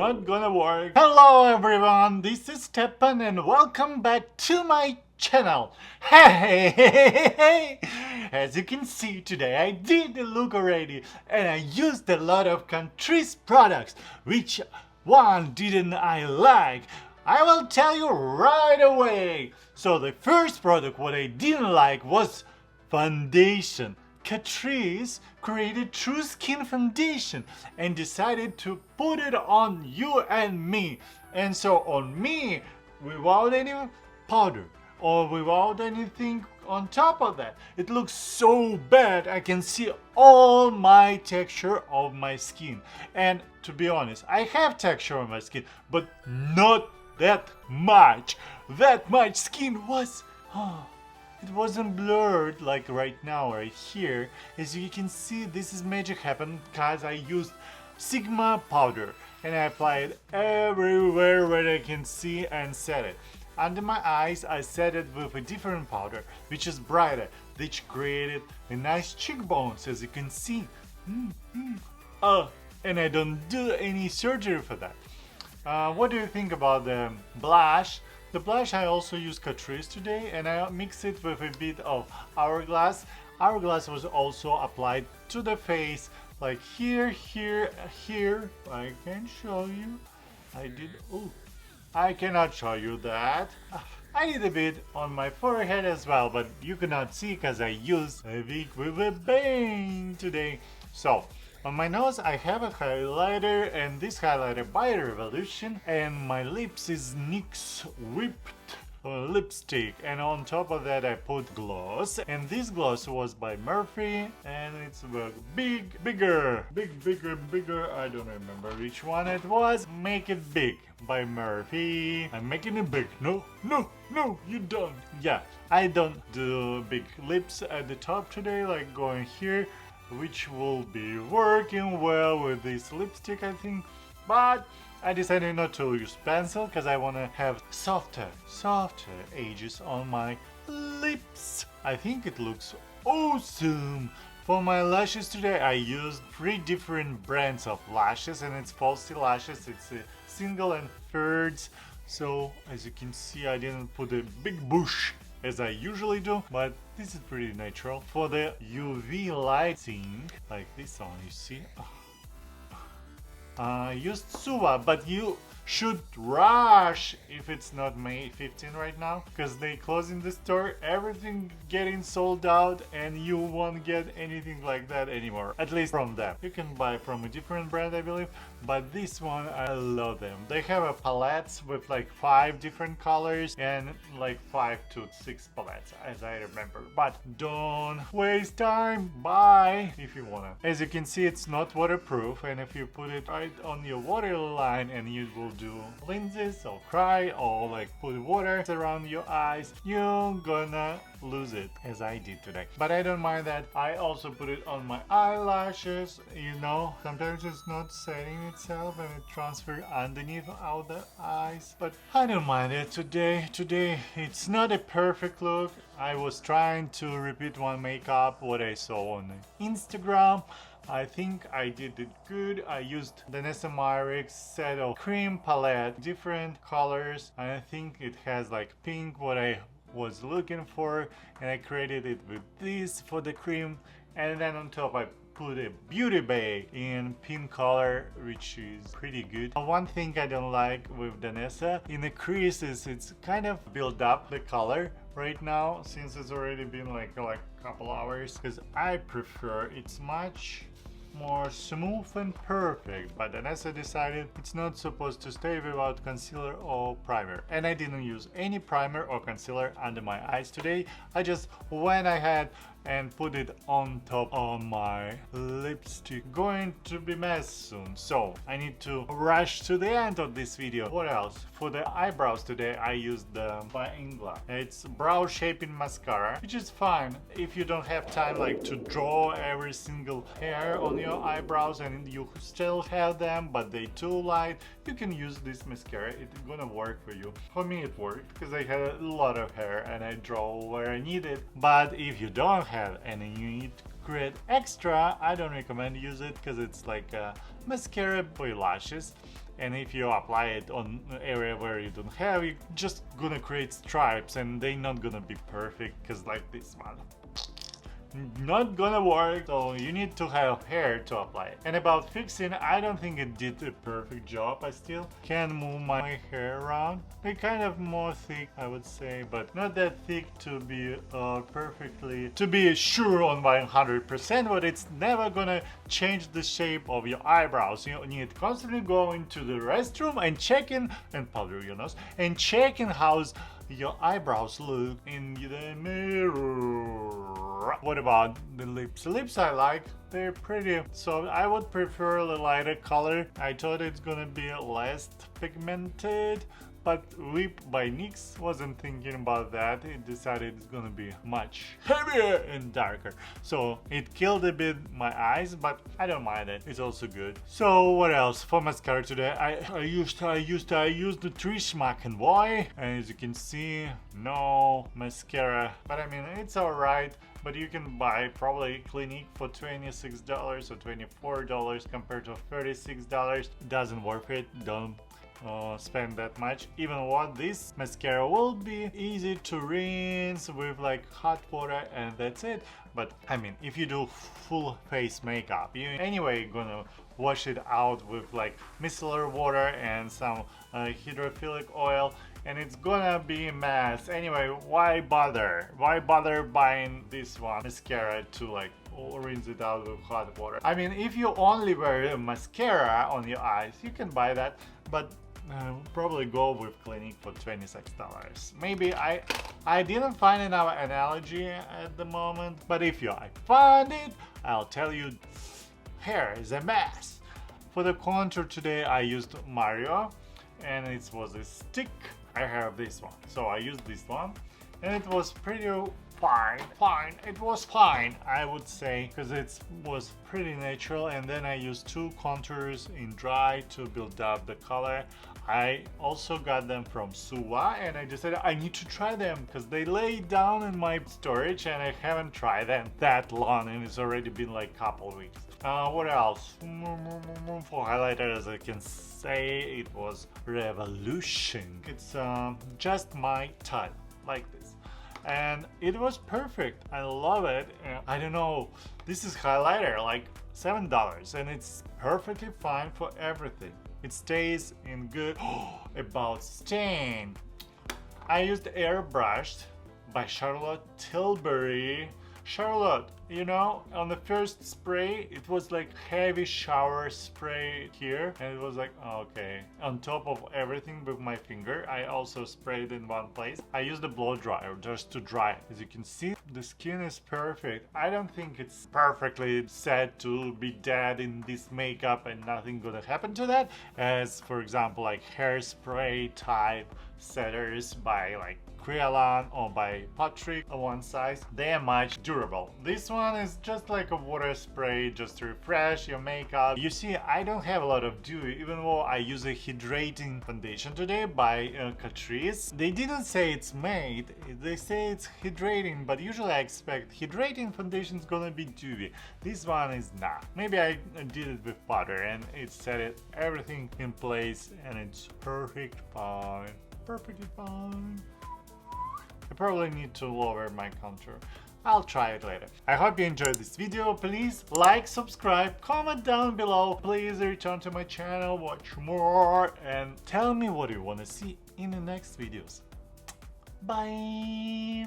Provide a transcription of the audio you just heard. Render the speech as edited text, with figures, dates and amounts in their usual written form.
not gonna work. Hello everyone, this is Stepan and welcome back to my channel. Hey! As you can see today I did the look already and I used a lot of country's products. Which one didn't I like? I will tell you right away. So the first product what I didn't like was foundation. Catrice created True Skin Foundation and decided to put it on you and me. And so on me, without any powder or without anything on top of that, it looks so bad. I can see all my texture of my skin. And to be honest, I have texture on my skin, but not that much. That much skin was... it wasn't blurred like right now, right here. As you can see, this is magic happened because I used Sigma powder and I applied it everywhere where I can see and set it. Under my eyes, I set it with a different powder, which is brighter, which created a nice cheekbones, as you can see. And I don't do any surgery for that. What do you think about the blush? The blush I also use Catrice today and I mix it with a bit of Hourglass. Hourglass was also applied to the face, like here, here, here. I can show you. I cannot show you that. I did a bit on my forehead as well, but you cannot see because I used a wig with a bang today. So, on my nose I have a highlighter, and this highlighter by Revolution, and my lips is NYX Whipped lipstick, and on top of that I put gloss, and this gloss was by Murphy and it's bigger, I don't remember which one it was. Make It Big by Murphy. I'm making it big. No, you don't. Yeah, I don't do big lips at the top today, like going here, which will be working well with this lipstick, I think. But I decided not to use pencil because I want to have softer edges on my lips. I think it looks awesome. For my lashes today I used 3 different brands of lashes, and it's falsy lashes. It's a single and thirds. So as you can see, I didn't put a big bush as I usually do, but this is pretty natural. For the UV lighting, like this one, you see, I used Suva, but you should rush if it's not May 15 right now, because they closing the store, everything getting sold out, and you won't get anything like that anymore, at least from them. You can buy from a different brand, I believe, but this one, I love them. They have a palettes with like 5 different colors and like 5 to 6 palettes, as I remember. But don't waste time, buy if you wanna. As you can see, it's not waterproof, and if you put it right on your waterline and you will do lenses or cry or like put water around your eyes, you're gonna lose it, as I did today. But I don't mind that. I also put it on my eyelashes. You know, sometimes it's not setting itself and it transfers underneath out the eyes, but I don't mind it today. It's not a perfect look. I was trying to repeat one makeup what I saw on Instagram. I think I did it good. I used Danessa Myricks set of cream palette, different colors. I think it has like pink, what I was looking for, and I created it with this for the cream, and then on top I put a Beauty Bay in pink color, which is pretty good. One thing I don't like with Danessa, in the creases it's kind of build up the color right now, since it's already been like a couple hours, because I prefer it's much more smooth and perfect, but Danessa decided it's not supposed to stay without concealer or primer, and I didn't use any primer or concealer under my eyes today. I just went ahead and put it on top of my lipstick. Going to be mess soon, so I need to rush to the end of this video. What else? For the eyebrows today I used the by Ingla. It's brow shaping mascara, which is fine if you don't have time like to draw every single hair on your eyebrows and you still have them but they too light. You can use this mascara, it's gonna work for you. For me it worked because I had a lot of hair and I draw where I need it. But if you don't have and you need grade extra, I don't recommend use it because it's like a mascara for your lashes. And if you apply it on an area where you don't have, you're just gonna create stripes and they're not gonna be perfect, because like this one, not gonna work. So you need to have hair to apply it. And about fixing, I don't think it did a perfect job. I still can move my hair around. They're kind of more thick, I would say, but not that thick to be perfectly, to be sure on 100%, but it's never gonna change the shape of your eyebrows. You need constantly go into the restroom and checking and powder your nose and checking how your eyebrows look in the mirror. What about the lips? The lips I like, they're pretty, so I would prefer a lighter color. I thought it's gonna be less pigmented, but Lip by NYX wasn't thinking about that. It decided it's gonna be much heavier and darker. So it killed a bit my eyes, but I don't mind it. It's also good. So what else for mascara today? I used the Trish McEvoy, and as you can see, no mascara. But I mean, it's alright. But you can buy probably Clinique for $26 or $24 compared to $36. Doesn't worth it. Don't spend that much. Even what this mascara will be easy to rinse with like hot water and that's it. But I mean, if you do full face makeup, you anyway gonna wash it out with like micellar water and some hydrophilic oil, and it's gonna be a mess. Anyway, why bother? Why bother buying this one mascara to like rinse it out with hot water? I mean, if you only wear mascara on your eyes, you can buy that, but probably go with Clinique for $26. Maybe I didn't find another analogy at the moment, but if I find it, I'll tell you. Hair is a mess. For the contour today, I used Mario, and it was a stick. I have this one, so I used this one, and it was pretty fine. It was fine, I would say, because it was pretty natural. And then I used two contours in dry to build up the color. I also got them from Suva, and I decided I need to try them because they lay down in my storage and I haven't tried them that long, and it's already been like a couple weeks. What else? For highlighter, as I can say, it was Revolution. It's just my type, like this. And it was perfect. I love it. I don't know, this is highlighter, like $7, and it's perfectly fine for everything. It stays in good. About stain, I used Airbrushed by Charlotte Tilbury. Charlotte, you know, on the first spray it was like heavy shower spray here, and it was like, okay, on top of everything with my finger. I also sprayed in one place. I used a blow dryer just to dry it. As you can see, the skin is perfect. I don't think it's perfectly set to be dead in this makeup and nothing gonna happen to that, as for example like hairspray type setters by like Creolon or by Patrick on one size. They are much durable. This one is just like a water spray just to refresh your makeup. You see, I don't have a lot of dew, even though I use a hydrating foundation today by Catrice. They didn't say it's matte, they say it's hydrating, but usually I expect hydrating foundation is gonna be dewy. This one is not. Maybe I did it with butter and it set it everything in place, and it's perfect fine. Perfectly fine. I probably need to lower my contour. I'll try it later. I hope you enjoyed this video. Please like, subscribe, comment down below. Please return to my channel, watch more, and tell me what you want to see in the next videos. Bye!